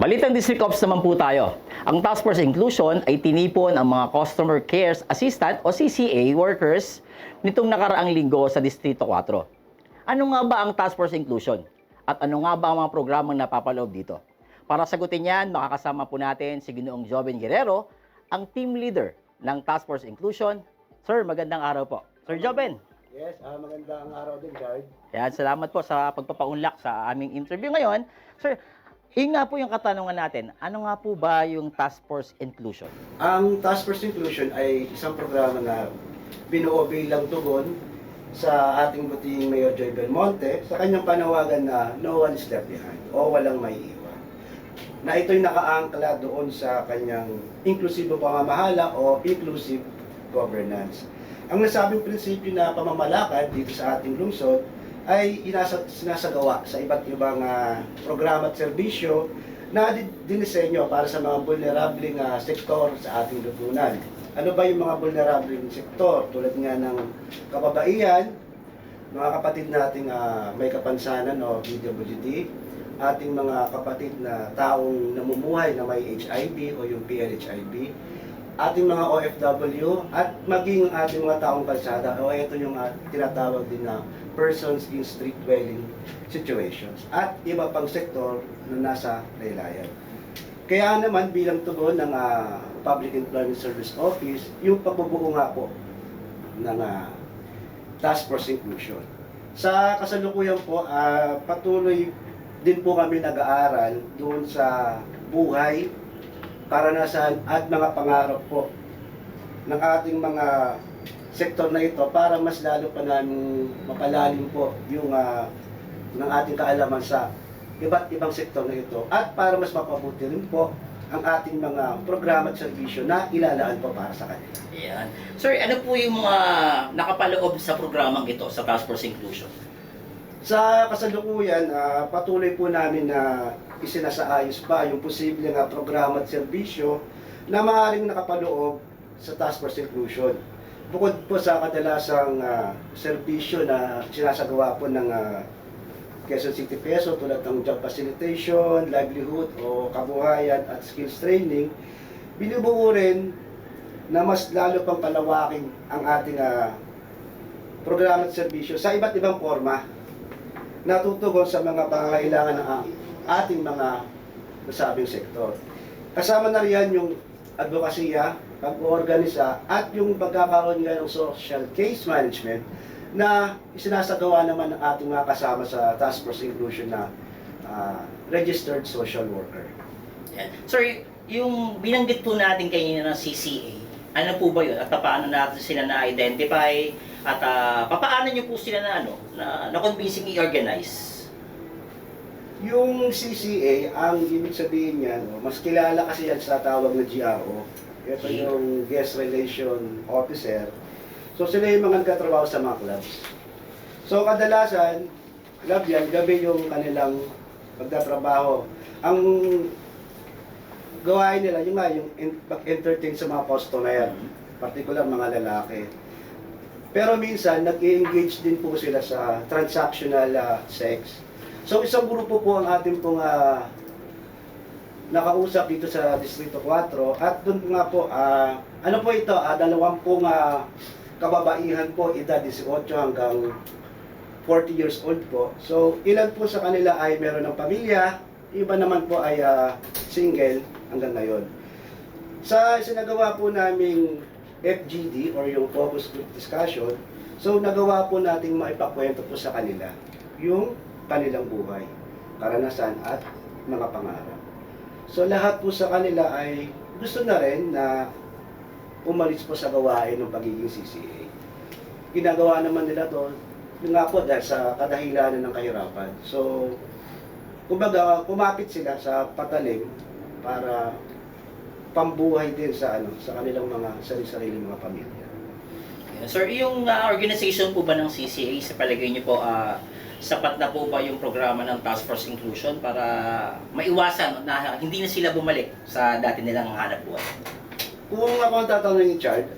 Balitang District Ops naman po tayo. Ang Task Force Inclusion ay tinipon ang mga Customer Cares Assistant o CCA workers nitong nakaraang linggo sa Distrito 4. Ano nga ba ang Task Force Inclusion? At ano nga ba ang mga programang napapaloob dito? Para sagutin yan, makakasama po natin si Ginoong Joven Guerrero, ang team leader ng Task Force Inclusion. Sir, magandang araw po. Sir Joven. Yes, magandang araw din, Guard. Yan, salamat po sa pagpapaunlak sa aming interview ngayon. Sir, yun nga po yung katanungan natin. Ano nga po ba yung Task Force Inclusion? Ang Task Force Inclusion ay isang programa na binuo bilang tugon sa ating buting Mayor Joy Belmonte sa kanyang panawagan na no one is left behind o walang maiiwan. Na ito'y nakaangkla doon sa kanyang inklusibo pamamahala o inclusive governance. Ang nasabing prinsipyo na pamamalakad dito sa ating lungsod ay sinasagawa sa iba't ibang programa at serbisyo na dinisenyo para sa mga vulnerableng sektor sa ating lupunan. Ano ba yung mga vulnerableng sektor? Tulad nga ng kababaihan, mga kapatid nating may kapansanan o PWD, ating mga kapatid na taong namumuhay na may HIV o yung PLHIV, ating mga OFW at maging ating mga taong kalsada o ito yung tinatawag din na persons in street dwelling situations at iba pang sektor na nasa laylayan. Kaya naman bilang tugon ng Public Employment Service Office, yung pagbubuo nga po ng Task Force Inclusion. Sa kasalukuyan po, patuloy din po kami nag-aaral doon sa buhay, karanasan at mga pangarap po ng ating mga sektor na ito para mas lalo pa namin mapalalim po yung ng ating kaalaman sa iba't ibang sektor na ito at para mas mapabuti rin po ang ating mga programa at serbisyo na ilalaan po para sa kanila. Ayan. Sir, ano po yung mga nakapaloob sa programang ito, sa Task Force Inclusion? Sa kasalukuyan, patuloy po namin na isinasaayos pa yung posibleng programa at serbisyo na maaaring nakapaloob sa Task Force Inclusion. Bukod po sa kadalasang serbisyo na sinasagawa po ng Quezon City PESO tulad ng job facilitation, livelihood o kabuhayan at skills training, binubuo rin na mas lalo pang palawakin ang ating programa at serbisyo sa iba't ibang forma natutugon sa mga pangangailangan ng ating mga nasabing sektor. Kasama na riyan yung advokasya, pag-oorganisa at yung pagkakaroon nga ng social case management na isinasagawa naman ng ating mga kasama sa Task Force Inclusion na registered social worker. Ayan. Sir, yung binanggit po natin kanina ng CCA, ano po ba yun? At paano natin sila na-identify? At paano nyo po sila na convincing i-organize? Yung CCA, ang ibig sabihin niyan, mas kilala kasi yan sa tawag na GRO. Ito yung Guest Relation Officer. So sila yung mga nagkatrabaho sa mga clubs. So kadalasan, club yan, gabi yung kanilang pagtatrabaho. Ang gawain nila, yung pag-entertain sa mga customer, particular mga lalaki. Pero minsan, nag-engage din po sila sa transactional sex. So isang grupo po ang ating pong nakausap dito sa Distrito 4 at doon nga po, ano po ito, dalawang pong kababaihan po, edad 18 hanggang 40 years old po. So ilan po sa kanila ay meron ng pamilya, iba naman po ay single hanggang ngayon. Sa sinagawa po naming FGD or yung focus group discussion, so nagawa po nating maipakwento po sa kanila yung kanilang buhay, karanasan at mga pangarap. So lahat po sa kanila ay gusto na rin na umalis po sa gawain ng pagiging CCA. Ginagawa naman nila doon, yun nga po dahil sa kadahilanan ng kahirapan. So, kumbaga, kumapit sila sa patalim para pambuhay din sa sa kanilang mga sarili-sarili mga pamilya. Sir, yung organization po ba ng CCA, sa palagay niyo po, sapat na po ba yung programa ng Task Force Inclusion para maiwasan na hindi na sila bumalik sa dati nilang hanap buhay? Kung ako ang tatanungin, Chard,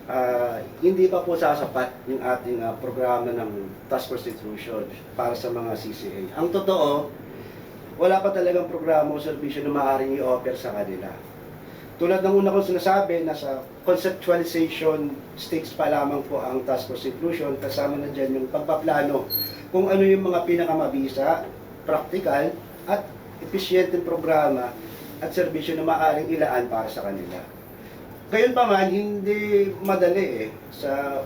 hindi pa po sasapat yung ating programa ng Task Force Inclusion para sa mga CCA. Ang totoo, wala pa talagang programa o serbisyo na maaaring i-offer sa kanila. Tulad ng una kong sinasabi, nasa conceptualization stage pa lamang po ang task force inclusion, kasama na dyan yung pagpaplano kung ano yung mga pinakamabisa, practical, at epesyenteng programa at serbisyo na maaaring ilaan para sa kanila. Gayon pa man, hindi madali sa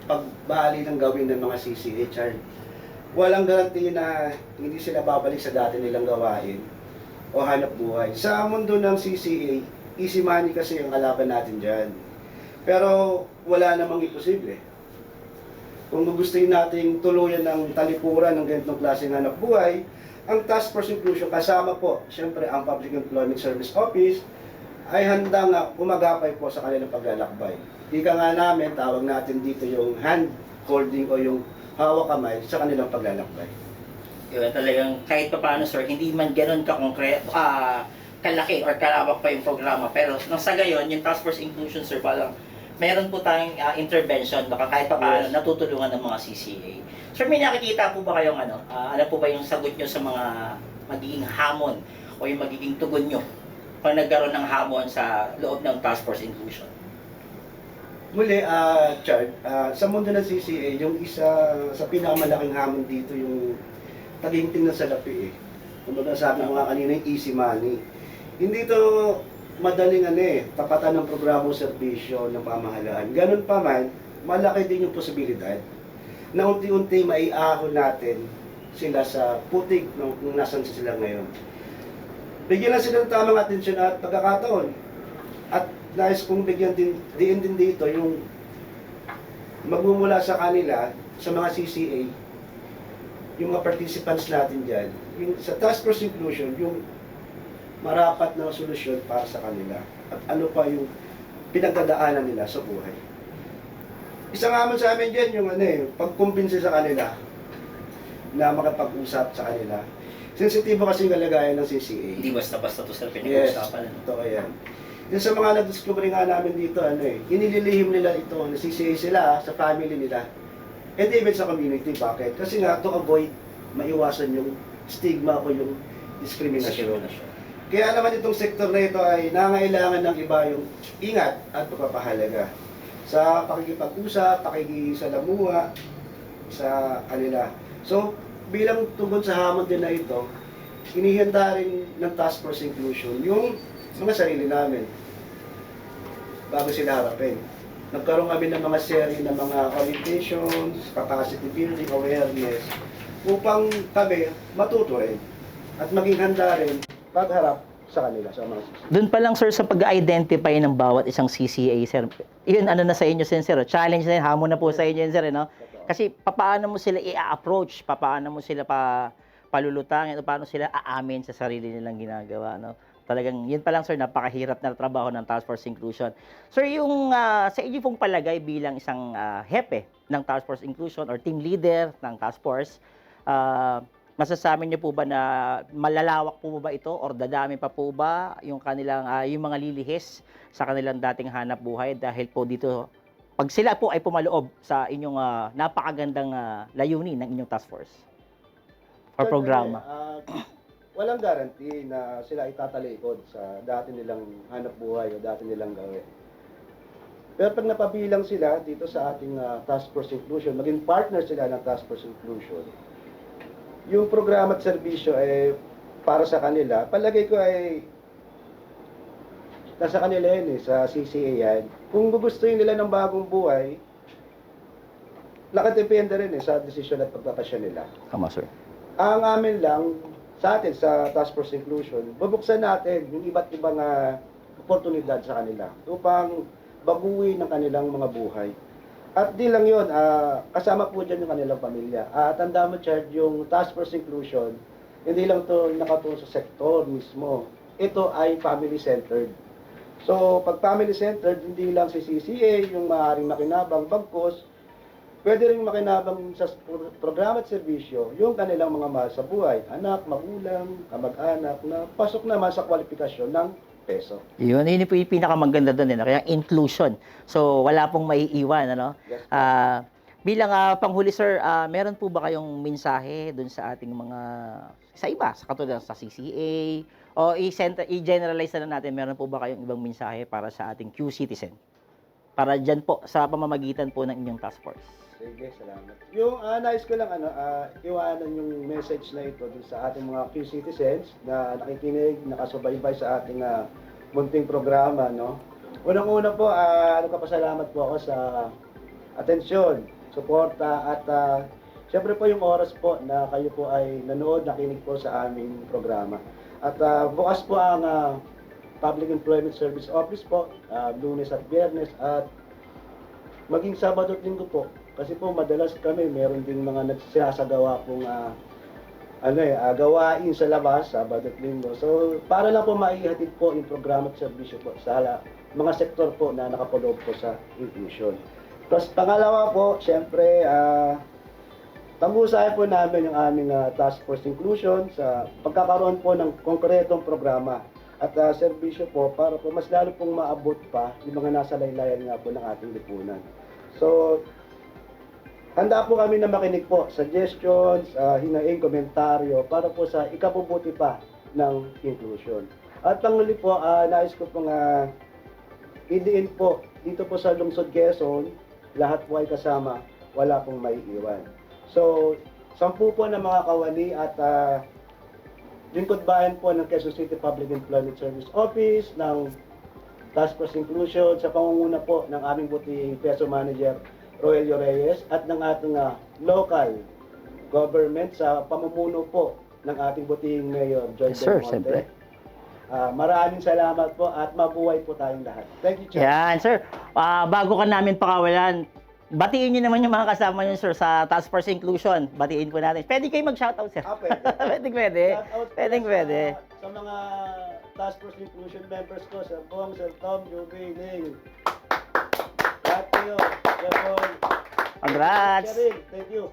pagbali ng gawin ng mga CCHR. Walang garanti na hindi sila babalik sa dati nilang gawain o hanap buhay. Sa mundo ng CCA, easy money kasi yung kalaban natin dyan. Pero wala namang imposible. Kung gugustuhin nating tuluyan ng talikuran ng ganitong klaseng hanap buhay, ang Task Force Inclusion kasama po, siyempre ang Public Employment Service Office, ay handa nga umagapay po sa kanilang paglalakbay. Ika nga namin, tawag natin dito yung hand holding o yung hawak kamay sa kanilang paglalakbay. Yun, talagang kahit pa paano sir, hindi man ganun kalaki or kalawak pa yung programa. Pero nang sa gayon, yung Task Force Inclusion sir, parang meron po tayong intervention, baka kahit pa paano natutulungan ng mga CCA. Sir, may nakikita po ba kayong ano po ba yung sagot nyo sa mga magiging hamon o yung magiging tugon nyo pag nagkaroon ng hamon sa loob ng Task Force Inclusion? Muli, Chard, sa mundo ng CCA, yung isa sa pinakamalaking hamon dito yung taginting ng salapi Kumbaga sabi mo nga kanina yung easy money. Hindi to madaling tapatan ng programa o serbisyo ng pamahalaan. Ganun pa man, malaki din yung posibilidad na unti-unti maiahon natin sila sa putik kung nasan sila ngayon. Bigyan lang sila ng tamang atensyon at pagkakataon. At nais kong bigyan din dito yung magmumula sa kanila, sa mga CCA, yung mga participants natin dyan, yung sa Task Force Inclusion, yung marapat na solusyon para sa kanila. At ano pa yung pinagdadaanan nila sa buhay. Isang hamon sa amin dyan, yung pagkumbinsi sa kanila na makapag-usap sa kanila. Sensitibo kasi yung kalagayan ng CCA. Hindi basta-basta to sir, Yes, pinag-uusapan. totoo yan. Yung sa mga nag-discover nga namin dito, inililihim nila ito, nasisiya sila sa family nila. And even sa community, bakit? Kasi nga, to avoid, maiwasan yung stigma o yung diskriminasyon. Kaya naman itong sektor na ito ay nangailangan ng iba yung ingat at pagpapahalaga sa pakikipag-usap, pakikisalamuha sa kanila. So, bilang tugon sa hamon din na ito, inihanda rin ng Task Force Inclusion yung mga sarili namin bago sila harapin. Nagkaroon kami ng mga series ng mga orientations, capacity building, awareness, upang kami matuto rin at maging handa rin pagharap sa kanila, sa mga CCA. Doon pa lang sir sa pag-identify ng bawat isang CCA sir. Yun na sa inyo sir. Challenge na yun, hamon na po sa inyo yun sir, no? Kasi paano mo sila i-approach, paano mo sila palulutangin, o paano sila aamin sa sarili nilang ginagawa, no? Talagang yun pa lang sir, napakahirap na trabaho ng Task Force Inclusion. Sir, yung sa inyo pong palagay bilang isang hepe ng Task Force Inclusion or team leader ng Task Force, masasabi niyo po ba na malalawak po ba ito or dadami pa po ba yung kanilang yung mga lilihis sa kanilang dating hanap buhay dahil po dito pag sila po ay pumaloob sa inyong napakagandang layunin ng inyong task force or programa? Walang guarantee na sila itatalikod sa dati nilang hanap buhay o dati nilang gawin. Pero pag napabilang sila dito sa ating Task Force Inclusion, maging partner sila ng Task Force Inclusion, yung programa at serbisyo ay para sa kanila, palagay ko ay nasa kanila yun sa CCA yan. Kung gugustuhin nila ng bagong buhay, nakadepende rin sa desisyon at pagpapasya nila. Tama, sir. Ang amin lang, sa atin, sa Task Force Inclusion, bubuksan natin yung iba't ibang oportunidad sa kanila upang baguhin ang kanilang mga buhay. At di lang yun, kasama po dyan yung kanilang pamilya. Tanda mo, Chard, yung Task Force Inclusion, hindi lang to nakatuon sa sektor mismo. Ito ay family-centered. So, pag family-centered, hindi lang si CCA yung maaaring makinabang, bagkos, pwede rin makinabang sa programa at serbisyo yung kanilang mga mahal sa buhay, anak, magulang, kamag-anak, na pasok naman sa kwalifikasyon ng peso. Yun po yung pinakamaganda doon, kaya inclusion. So, wala pong maiiwan, ano? Yes, Bilang panghuli sir, meron po ba kayong mensahe dun sa ating mga sa iba, sa katulad sa CCA o i-generalize na lang natin, meron po ba kayong ibang mensahe para sa ating Q-citizen? Para diyan po sa pamamagitan po ng inyong task force. Sige, salamat. Yung nais ko lang iwanan yung message na ito dun sa ating mga Q-citizens na nakikinig, nakasubaybay sa ating munting programa, no? Unang-una po, nagpapasalamat po ako sa atensyon, suporta at siyempre po yung oras po na kayo po ay nanood, nakinig po sa aming programa. At bukas po ang Public Employment Service Office po, Lunes at Biyernes at maging Sabado at Linggo po. Kasi po madalas kami meron ding mga nagsasagawa pong gawain sa labas, Sabado at Linggo. So para lang po maihatid po yung programa at serbisyo po sa mga sektor po na nakapaloob po sa inclusion. Tapos pangalawa po, syempre, pag-uusapan po namin yung aming Task Force Inclusion sa pagkakaroon po ng konkretong programa at serbisyo po para po mas lalo pong maabot pa yung mga nasa laylayan nga po ng ating lipunan. So, handa po kami na makinig po, suggestions, hinaing, komentaryo para po sa ikabubuti pa ng inclusion. At panghuli po, nais ko pong idiin po dito po sa Lungsod Quezon, lahat po ay kasama, wala pong maiiwan. So, 10 po ng mga kawani at lingkod bayan po ng Quezon City Public Employment Service Office, ng Task Force Inclusion, sa pangunguna po ng aming butihing PESO Manager, Roelio Reyes, at ng ating local government sa pamumuno po ng ating butihing Mayor, Joy Sir, Belmonte. siyempre. Maraming salamat po at mabuhay po tayong lahat. Thank you, Chair. Yan, sir. Bago ka namin pakawalan, batiin nyo naman yung mga kasama nyo, sir, sa Task Force Inclusion. Batiin po natin. Pwede kayo mag-shoutout, sir. Pwede. Pwede. Shoutout po Pwede. Sa mga Task Force Inclusion members ko, Sir Bong, Sir Tom, Juby, Ning. Lahat kayo. Sir Bong. Congrats. Sharing. Thank you.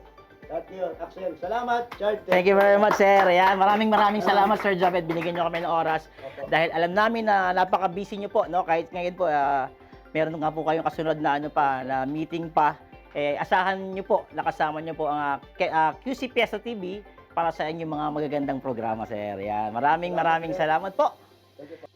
Lahat kayo. Axel. Salamat. Chard. Thank you very much, sir. Yan, maraming salamat, Sir Javed. Binigyan nyo kami ng oras. Opo. Dahil alam namin na napaka-busy nyo po, no? Kahit ngayon po, meron nga po kayong kasunod na na meeting pa. Asahan nyo po, nakasama nyo po ang QC Fiesta TV para sa inyong mga magagandang programa, sir. Yan, maraming salamat po. Thank you po.